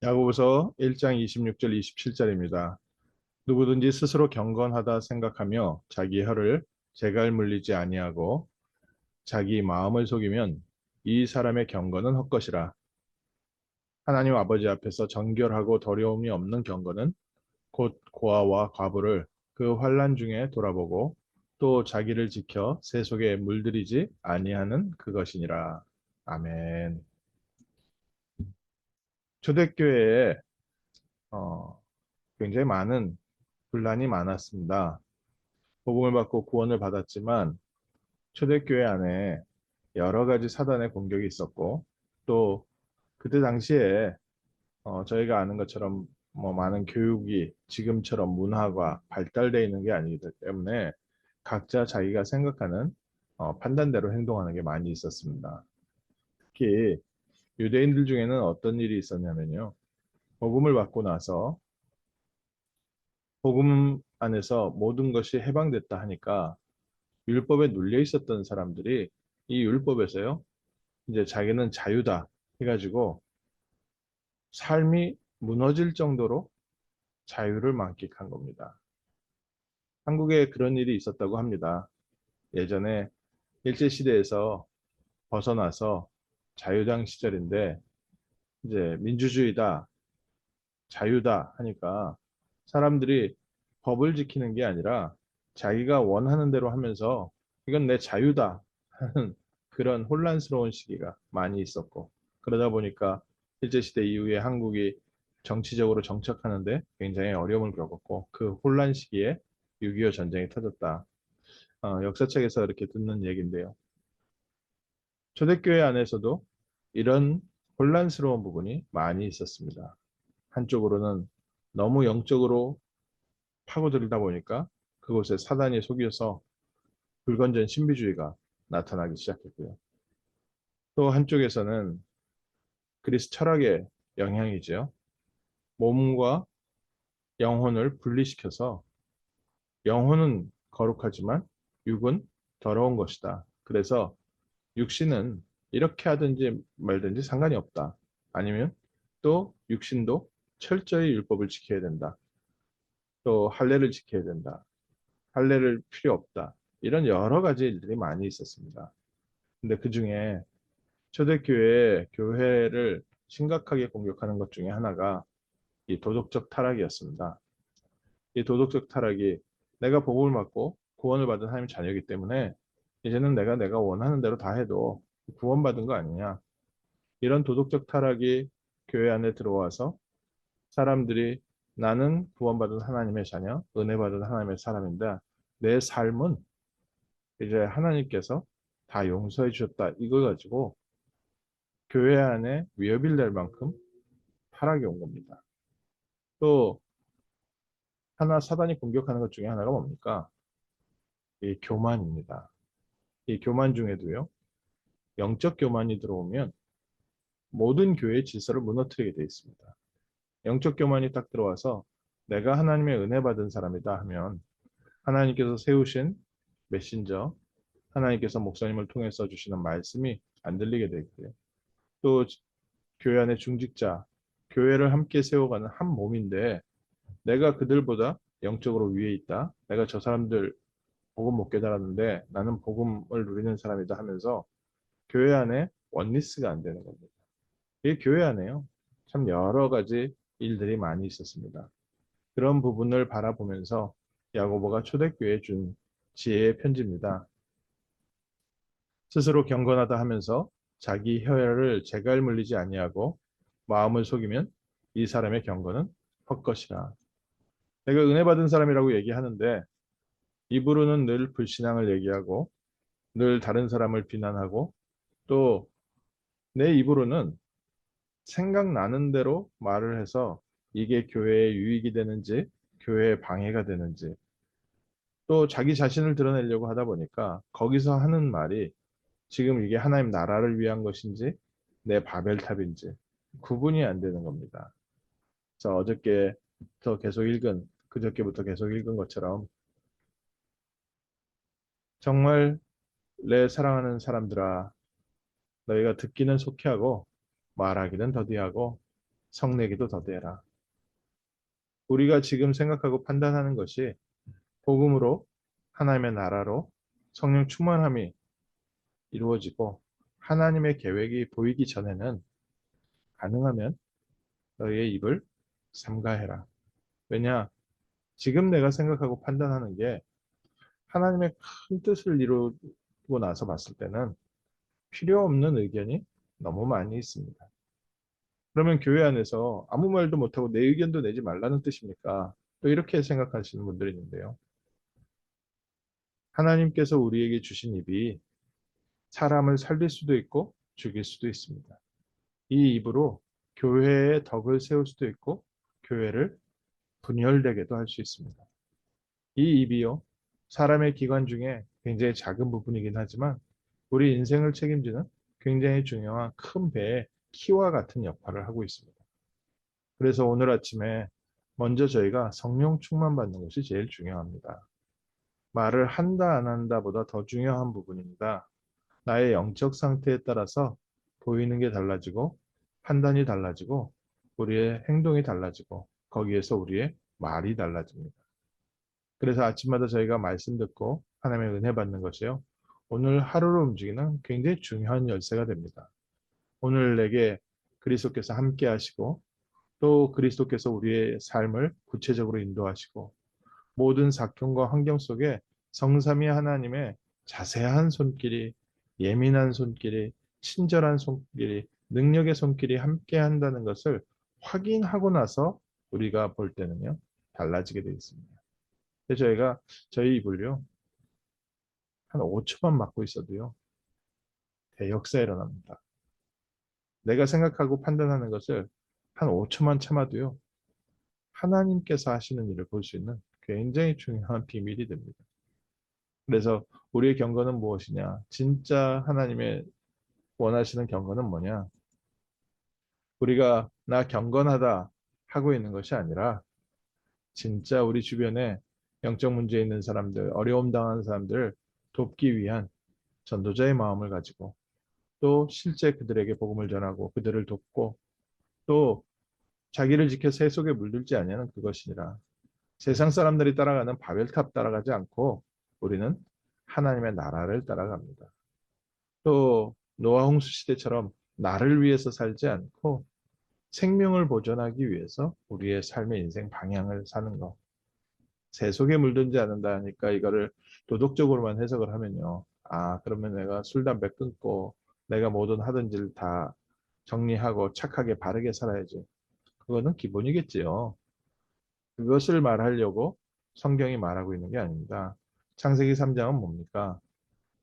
야고보서 1장 26절 27절입니다. 누구든지 스스로 경건하다 생각하며 자기 혀를 재갈 물리지 아니하고 자기 마음을 속이면 이 사람의 경건은 헛것이라. 하나님 아버지 앞에서 정결하고 더러움이 없는 경건은 곧 고아와 과부를 그 환난 중에 돌아보고 또 자기를 지켜 세속에 물들이지 아니하는 그것이니라. 아멘. 초대교회에 어, 굉장히 많은 분란이 많았습니다. 복음을 받고 구원을 받았지만 초대교회 안에 여러 가지 사단의 공격이 있었고 또 그때 당시에 저희가 아는 것처럼 뭐 많은 교육이 지금처럼 문화가 발달되어 있는 게 아니기 때문에 각자 자기가 생각하는 판단대로 행동하는 게 많이 있었습니다. 특히 유대인들 중에는 어떤 일이 있었냐면요. 복음을 받고 나서 복음 안에서 모든 것이 해방됐다 하니까 율법에 눌려 있었던 사람들이 이 율법에서요, 이제 자기는 자유다 해가지고 삶이 무너질 정도로 자유를 만끽한 겁니다. 한국에 그런 일이 있었다고 합니다. 예전에 일제시대에서 벗어나서 자유당 시절인데 이제 민주주의다, 자유다 하니까 사람들이 법을 지키는 게 아니라 자기가 원하는 대로 하면서 이건 내 자유다 하는 그런 혼란스러운 시기가 많이 있었고 그러다 보니까 일제시대 이후에 한국이 정치적으로 정착하는데 굉장히 어려움을 겪었고 그 혼란 시기에 6.25 전쟁이 터졌다. 역사책에서 이렇게 듣는 얘기인데요. 초대교회 안에서도 이런 혼란스러운 부분이 많이 있었습니다. 한쪽으로는 너무 영적으로 파고들다 보니까 그곳에 사단이 속여서 불건전 신비주의가 나타나기 시작했고요. 또 한쪽에서는 그리스 철학의 영향이죠. 몸과 영혼을 분리시켜서 영혼은 거룩하지만 육은 더러운 것이다. 그래서 육신은 이렇게 하든지 말든지 상관이 없다. 아니면 또 육신도 철저히 율법을 지켜야 된다. 또 할례를 지켜야 된다. 할례를 필요 없다. 이런 여러 가지 일들이 많이 있었습니다. 근데 그 중에 초대교회 교회를 심각하게 공격하는 것 중에 하나가 이 도덕적 타락이었습니다. 이 도덕적 타락이 내가 복음을 받고 구원을 받은 하나님의 자녀이기 때문에 이제는 내가 원하는 대로 다 해도 구원받은 거 아니냐. 이런 도덕적 타락이 교회 안에 들어와서 사람들이 나는 구원받은 하나님의 자녀, 은혜 받은 하나님의 사람인데 내 삶은 이제 하나님께서 다 용서해 주셨다. 이거 가지고 교회 안에 위협이 될 만큼 타락이 온 겁니다. 또 하나 사단이 공격하는 것 중에 하나가 뭡니까? 이 교만입니다. 이 교만 중에도요. 영적 교만이 들어오면 모든 교회의 질서를 무너뜨리게 되어 있습니다. 영적 교만이 딱 들어와서 내가 하나님의 은혜 받은 사람이다 하면 하나님께서 세우신 메신저, 하나님께서 목사님을 통해서 주시는 말씀이 안 들리게 되고요. 또 교회 안의 중직자, 교회를 함께 세워가는 한 몸인데 내가 그들보다 영적으로 위에 있다. 내가 저 사람들 복음 못 깨달았는데 나는 복음을 누리는 사람이다 하면서 교회 안에 원리스가 안 되는 겁니다. 이 교회 안에요. 참 여러 가지 일들이 많이 있었습니다. 그런 부분을 바라보면서 야고보가 초대교회에 준 지혜의 편지입니다. 스스로 경건하다 하면서 자기 혀를 재갈 물리지 아니하고 마음을 속이면 이 사람의 경건은 헛것이라. 내가 은혜 받은 사람이라고 얘기하는데 입으로는 늘 불신앙을 얘기하고 늘 다른 사람을 비난하고 또 내 입으로는 생각나는 대로 말을 해서 이게 교회에 유익이 되는지 교회에 방해가 되는지 또 자기 자신을 드러내려고 하다 보니까 거기서 하는 말이 지금 이게 하나님 나라를 위한 것인지 내 바벨탑인지 구분이 안 되는 겁니다. 그래서 어저께부터 계속 읽은 그저께부터 계속 읽은 것처럼 정말 내 사랑하는 사람들아 너희가 듣기는 속히 하고 말하기는 더디하고 성내기도 더디해라. 우리가 지금 생각하고 판단하는 것이 복음으로 하나님의 나라로 성령 충만함이 이루어지고 하나님의 계획이 보이기 전에는 가능하면 너희의 입을 삼가해라. 왜냐? 지금 내가 생각하고 판단하는 게 하나님의 큰 뜻을 이루고 나서 봤을 때는 필요 없는 의견이 너무 많이 있습니다. 그러면 교회 안에서 아무 말도 못하고 내 의견도 내지 말라는 뜻입니까? 또 이렇게 생각하시는 분들이 있는데요. 하나님께서 우리에게 주신 입이 사람을 살릴 수도 있고 죽일 수도 있습니다. 이 입으로 교회의 덕을 세울 수도 있고 교회를 분열되게도 할 수 있습니다. 이 입이요, 사람의 기관 중에 굉장히 작은 부분이긴 하지만 우리 인생을 책임지는 굉장히 중요한 큰 배의 키와 같은 역할을 하고 있습니다. 그래서 오늘 아침에 먼저 저희가 성령 충만 받는 것이 제일 중요합니다. 말을 한다 안 한다 보다 더 중요한 부분입니다. 나의 영적 상태에 따라서 보이는 게 달라지고 판단이 달라지고 우리의 행동이 달라지고 거기에서 우리의 말이 달라집니다. 그래서 아침마다 저희가 말씀 듣고 하나님의 은혜 받는 것이요. 오늘 하루를 움직이는 굉장히 중요한 열쇠가 됩니다. 오늘 내게 그리스도께서 함께 하시고 또 그리스도께서 우리의 삶을 구체적으로 인도하시고 모든 사건과 환경 속에 성삼위 하나님의 자세한 손길이, 예민한 손길이, 친절한 손길이, 능력의 손길이 함께 한다는 것을 확인하고 나서 우리가 볼 때는요, 달라지게 되어 있습니다. 그래서 저희가 저희 입을요, 한 5초만 막고 있어도요, 대역사 일어납니다. 내가 생각하고 판단하는 것을 한 5초만 참아도요, 하나님께서 하시는 일을 볼 수 있는 굉장히 중요한 비밀이 됩니다. 그래서 우리의 경건은 무엇이냐? 진짜 하나님의 원하시는 경건은 뭐냐? 우리가 나 경건하다 하고 있는 것이 아니라 진짜 우리 주변에 영적 문제 있는 사람들, 어려움 당하는 사람들을 돕기 위한 전도자의 마음을 가지고 또 실제 그들에게 복음을 전하고 그들을 돕고 또 자기를 지켜 새 속에 물들지 아니하는 그것이니라. 세상 사람들이 따라가는 바벨탑 따라가지 않고 우리는 하나님의 나라를 따라갑니다. 또 노아 홍수 시대처럼 나를 위해서 살지 않고 생명을 보존하기 위해서 우리의 삶의 인생 방향을 사는 것. 새 속에 물든지 않는다 하니까 이거를 도덕적으로만 해석을 하면요. 아, 그러면 내가 술, 담배 끊고 내가 뭐든 하던 일 다 정리하고 착하게 바르게 살아야지. 그거는 기본이겠지요. 그것을 말하려고 성경이 말하고 있는 게 아닙니다. 창세기 3장은 뭡니까?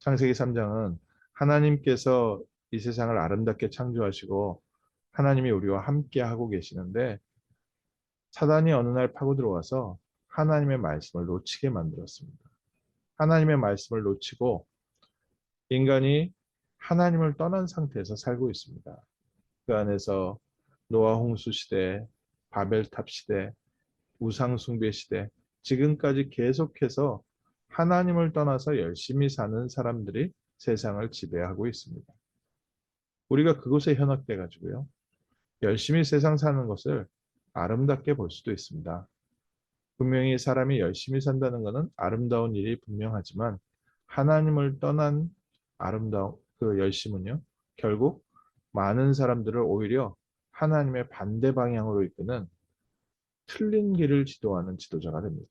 창세기 3장은 하나님께서 이 세상을 아름답게 창조하시고 하나님이 우리와 함께 하고 계시는데 사단이 어느 날 파고 들어와서 하나님의 말씀을 놓치게 만들었습니다. 하나님의 말씀을 놓치고 인간이 하나님을 떠난 상태에서 살고 있습니다. 그 안에서 노아 홍수 시대, 바벨탑 시대, 우상 숭배 시대, 지금까지 계속해서 하나님을 떠나서 열심히 사는 사람들이 세상을 지배하고 있습니다. 우리가 그곳에 현혹돼 가지고요. 열심히 세상 사는 것을 아름답게 볼 수도 있습니다. 분명히 사람이 열심히 산다는 것은 아름다운 일이 분명하지만 하나님을 떠난 아름다운 그 열심은요. 결국 많은 사람들을 오히려 하나님의 반대 방향으로 이끄는 틀린 길을 지도하는 지도자가 됩니다.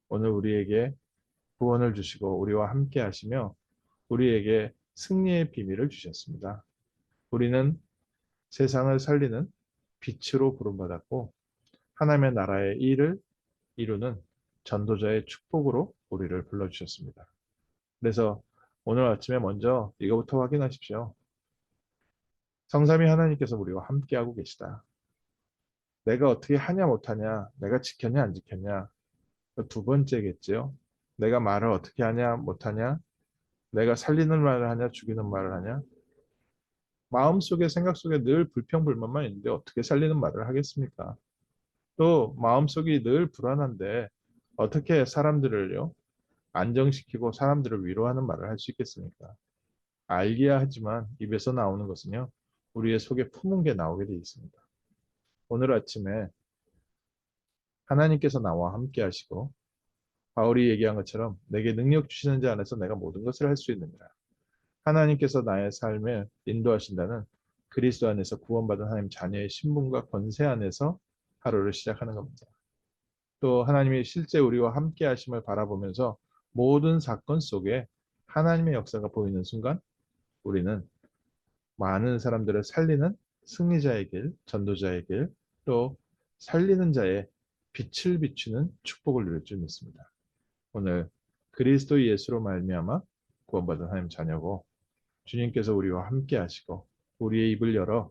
오늘 우리에게 구원을 주시고 우리와 함께 하시며 우리에게 승리의 비밀을 주셨습니다. 우리는 세상을 살리는 빛으로 부름받았고 하나님의 나라의 일을 이루는 전도자의 축복으로 우리를 불러주셨습니다. 그래서 오늘 아침에 먼저 이거부터 확인하십시오. 성삼위 하나님께서 우리와 함께하고 계시다. 내가 어떻게 하냐 못하냐, 내가 지켰냐 안 지켰냐, 두 번째겠지요. 내가 말을 어떻게 하냐 못하냐, 내가 살리는 말을 하냐 죽이는 말을 하냐. 마음속에 생각 속에 늘 불평불만만 있는데 어떻게 살리는 말을 하겠습니까? 또 마음속이 늘 불안한데 어떻게 사람들을요 안정시키고 사람들을 위로하는 말을 할 수 있겠습니까? 알기야 하지만 입에서 나오는 것은요 우리의 속에 품은 게 나오게 되어 있습니다. 오늘 아침에 하나님께서 나와 함께 하시고 바울이 얘기한 것처럼 내게 능력 주시는 자 안에서 내가 모든 것을 할 수 있느니라. 하나님께서 나의 삶을 인도하신다는 그리스도 안에서 구원받은 하나님 자녀의 신분과 권세 안에서 하루를 시작하는 겁니다. 또 하나님이 실제 우리와 함께 하심을 바라보면서 모든 사건 속에 하나님의 역사가 보이는 순간 우리는 많은 사람들을 살리는 승리자의 길, 전도자의 길, 또 살리는 자의 빛을 비추는 축복을 누릴 줄 믿습니다. 오늘 그리스도 예수로 말미암아 구원받은 하나님 자녀고 주님께서 우리와 함께 하시고 우리의 입을 열어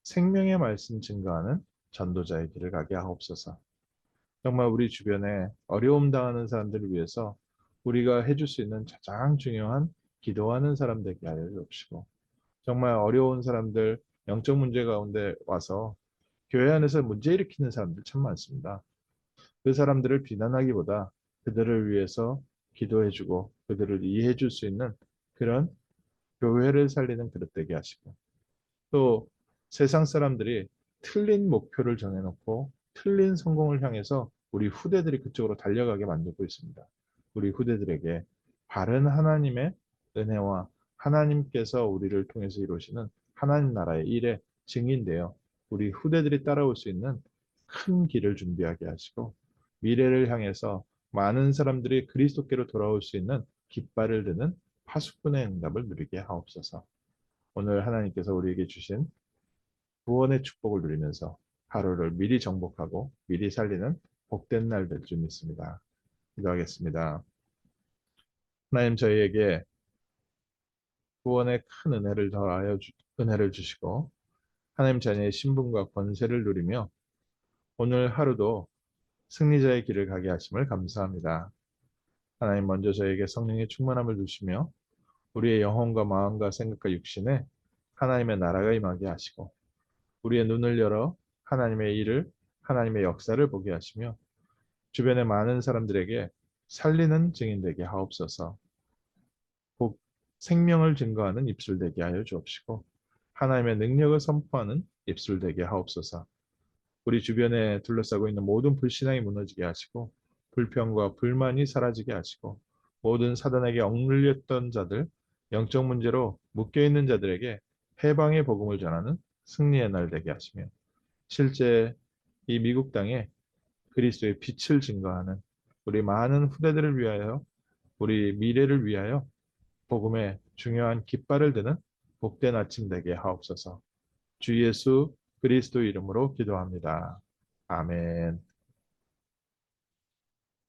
생명의 말씀 증거하는 전도자의 길을 가게 하옵소서. 정말 우리 주변에 어려움 당하는 사람들을 위해서 우리가 해줄 수 있는 가장 중요한 기도하는 사람 되게 하여 주옵시고 정말 어려운 사람들 영적 문제 가운데 와서 교회 안에서 문제 일으키는 사람들 참 많습니다. 그 사람들을 비난하기보다 그들을 위해서 기도해주고 그들을 이해해줄 수 있는 그런 교회를 살리는 그릇 되게 하시고 또 세상 사람들이 틀린 목표를 정해놓고 틀린 성공을 향해서 우리 후대들이 그쪽으로 달려가게 만들고 있습니다. 우리 후대들에게 바른 하나님의 은혜와 하나님께서 우리를 통해서 이루시는 하나님 나라의 일에 증인되어 우리 후대들이 따라올 수 있는 큰 길을 준비하게 하시고 미래를 향해서 많은 사람들이 그리스도께로 돌아올 수 있는 깃발을 드는 파수꾼의 응답을 누리게 하옵소서. 오늘 하나님께서 우리에게 주신 구원의 축복을 누리면서 하루를 미리 정복하고 미리 살리는 복된 날 될 줄 믿습니다. 기도하겠습니다. 하나님 저희에게 구원의 큰 은혜를 더하여 은혜를 주시고 하나님 자녀의 신분과 권세를 누리며 오늘 하루도 승리자의 길을 가게 하심을 감사합니다. 하나님 먼저 저에게 성령의 충만함을 주시며 우리의 영혼과 마음과 생각과 육신에 하나님의 나라가 임하게 하시고 우리의 눈을 열어 하나님의 일을 하나님의 역사를 보게 하시며 주변의 많은 사람들에게 살리는 증인 되게 하옵소서. 곧 생명을 증거하는 입술 되게 하여 주옵시고 하나님의 능력을 선포하는 입술 되게 하옵소서. 우리 주변에 둘러싸고 있는 모든 불신앙이 무너지게 하시고 불평과 불만이 사라지게 하시고 모든 사단에게 억눌렸던 자들, 영적 문제로 묶여있는 자들에게 해방의 복음을 전하는 승리의 날 되게 하시며 실제 이 미국 땅에 그리스도의 빛을 증거하는 우리 많은 후대들을 위하여 우리 미래를 위하여 복음의 중요한 깃발을 드는 복된 아침 되게 하옵소서. 주 예수 그리스도 이름으로 기도합니다. 아멘.